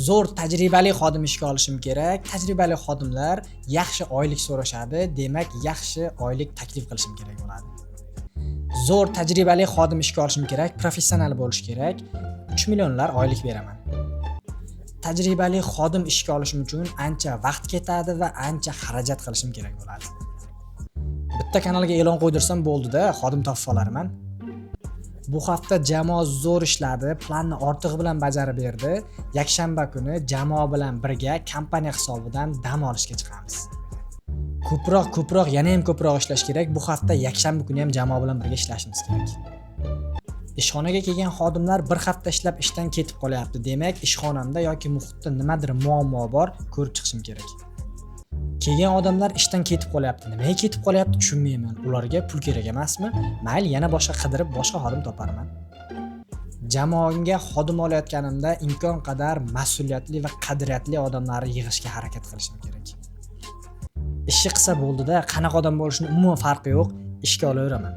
Zo'r tajribali xodim ishga olishim kerak. Tajribali xodimlar yaxshi oylik so'rashadi, demak yaxshi oylik taklif qilishim kerak bo'ladi. Zo'r tajribali xodim ishga olishim kerak, professional bo'lish kerak. 3 millionlar oylik beraman. Tajribali xodim ishga olishim uchun ancha vaqt ketadi va ancha xarajat qilishim kerak bo'ladi. Bitta kanalga e'lon qo'ydirsam bo'ldi-da, xodim topib olarman. Bu hafta jamoa zo'r ishladi, planni ortig'i bilan bajarib berdi. Yakshanba kuni jamoa bilan birga kompaniya hisobidan dam olishga chiqamiz. Ko'proq, yana ham ko'proq ishlash kerak. Bu hafta yakshanba kuni ham jamoa bilan birga ishlashimiz kerak. Ishxonaga kelgan xodimlar bir hafta ishlab ishdan ketib qolyapti. Demak, ishxonamda yoki muhitda nimadir muammo bor, ko'rib chiqishim kerak. Kelgan odamlar ishdan ketib qolyapti. Nimaga ketib qolyapti tushunmayman. Ularga pul kerak emasmi? Mayli, yana boshqa qidirib boshqa xodim toparman. Jamoamga xodim olayotganimda imkon qadar mas'uliyatli va qadriyatli odamlarni yig'ishga harakat qilishim kerak. Ishni qilsa bo'ldi-da, qanaqa odam bo'lishini umuman farqi yo'q, ishga olaveraman.